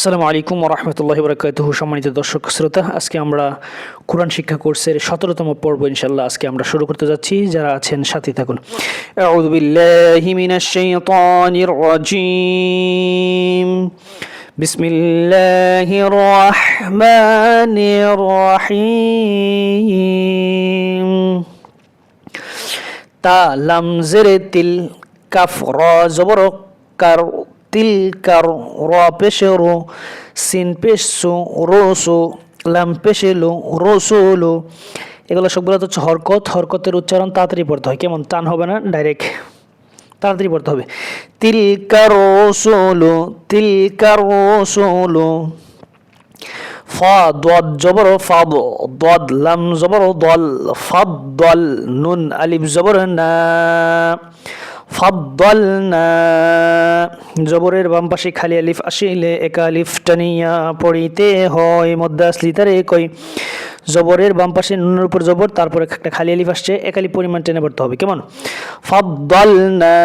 আসসালামু আলাইকুম ওয়া রাহমাতুল্লাহি ওয়া বারাকাতুহু। সম্মানিত দর্শক শ্রোতা, আজকে আমরা কোরআন শিক্ষা কোর্সের ১৭তম পর্ব ইনশাআল্লাহ আজকে আমরা শুরু করতে যাচ্ছি। যারা আছেন সাথে থাকুন। আউযু বিল্লাহি মিনাশ শাইতানির রাজীম। বিসমিল্লাহির রাহমানির রাহিম। তা লাম জের তিল কাফ র জবর কার তিল কার র পেশে রো সিন পেশো রোসো লাম পেশে লো রোসোলো। এগুলো সবগুলো হচ্ছে হরকতের উচ্চারণ তাড়াতাড়ি পড়তে হয়, কেমন টান হবে না, ডাইরেক্ট তাড়াতাড়ি পড়তে হবে। তিল কার রোসোলো তিল কার রোসোলো। ফা দদ জবর ফাদ দদ লাম জবর দল ফাদ দল নুন আলিফ জবর না ফাদ্দালনা। জবরের বাম পাশে খালি আলিফ আসিলে এক আলিফ টানিয়া পড়িতে হয়। মধ্যে আসলি তারে কই জবরের বাম পাশে নুনের উপর জবর, তারপরে একটা খালি আলিফ আসছে, এক আলিফ পরিমাণ টেনে পড়তে হবে, কেমন ফাদ্দালনা।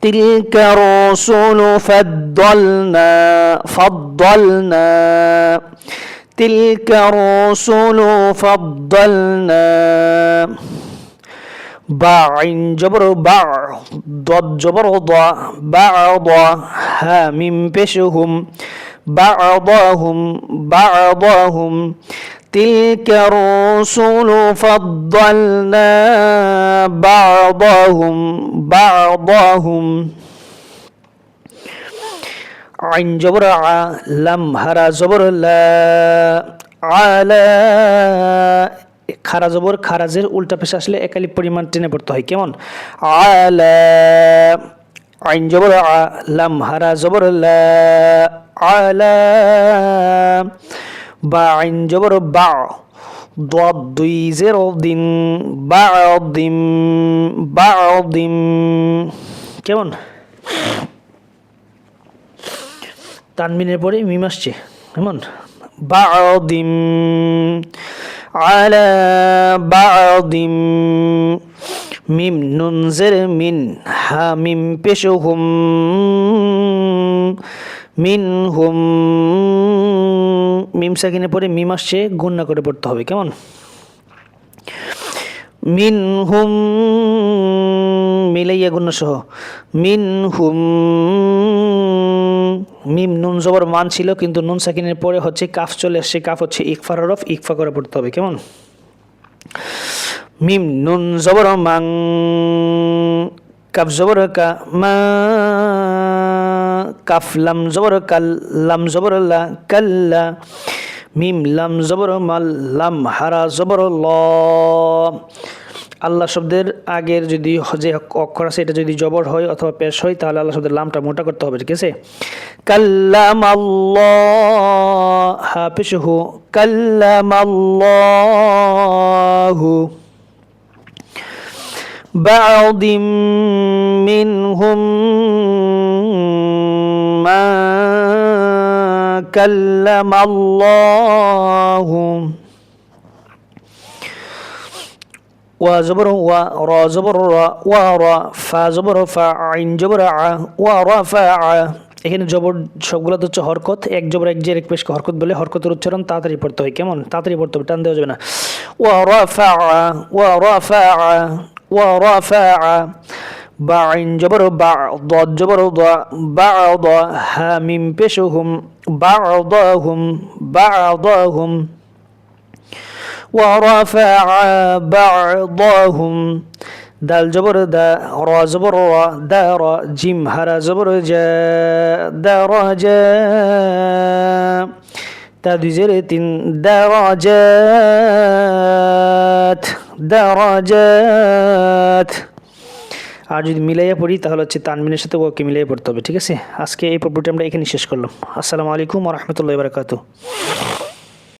تلك الرسل فضلنا فضلنا تلك الرسل فضلنا. با عين جبر با ضد جبر ضا بعض ها ميم بشهم بعضهم بعضهم. تلك الرسل فضلنا بعضهم بعضهم. عين جبر ع لم هرا جبر لا على খারা জবর খারাজের উল্টা পেশে আসলে এক আলিফ পরিমাণ টেনে পড়তে হয়, কেমন আলা। আইন জবর আ লাম হারা জবর লা আলা। বা আইন জবর বা দদ দুই জের দিন বা দিম বা দিম, কেমন তানবিনের পরে মিম আসছে, কেমন বা দিম على بعض. মিম নুন জের মিন হা মিম পেশহুম মিনহুম। মিম সাকিনের পরে মিম আসছে, গুণনা করে পড়তে হবে, কেমন মিনহুম মিলাইয়া গুণনা সহ মিনহুম। মিম নুন জবর মান ছিল, কিন্তু নুন সাকিনের পরে হচ্ছে কাফ চলে আসছে, কাফ হচ্ছে ইকফার হরফ, ইকফা করে পড়তে হবে, কেমন মিম নুন জবর মাং কাফ জবর কা মা কাফ লাম জবর কাল লাম জবর লা কাল্লা। মিম লাম জবর মাল লাম হারা জবর ল। আল্লাহ শব্দের আগের যদি যে অক্ষর আছে এটা যদি জবর হয় অথবা পেশ হয়, তাহলে আল্লাহ শব্দের লামটা মোটা করতে হবে, ঠিক আছে। কাল্লামাল্লাহ হা পেশহু কাল্লামাল্লাহু। বা'দিম মিনহুম মা কাল্লামাল্লাহু। ওয়া জবর ওয়া র জবর রা ওয়া রা ফা জবর ফা আইন জবর আ ওয়া রা ফা আ। এখানে জবর সবগুলো হচ্ছে হরকত, এক জবর এক জের এক পেশকে হরকত বলে। হরকতের উচ্চারণ তাড়াতাড়ি পড়তে হয়, কেমন তাড়াতাড়ি পড়তে হবে, টান দেওয়া যাবে না। ওয়া রা ফা আ ওয়া রা ফা আ ওয়া রা ফা আ। বা আইন জবর বা দদ জবর দা বা'দ হা মিম পেশহুম বা'দাহুম বা'দাহুম. ورفع بعضهم. دال جبر دا را جبر را دار جيم هرا جبر جا درجا. تا দুই জের তিন درجات درجات. আর যদি মিলাইয়া পড়ি তাহলে হচ্ছে তানবিনের সাথে ওকে মিলাইয়া পড়তে হবে, ঠিক আছে। আজকে এই পর্বটি আমরা এখানে শেষ করলাম। আসসালামু আলাইকুম ওয়া রাহমাতুল্লাহি ওয়া বারাকাতুহু।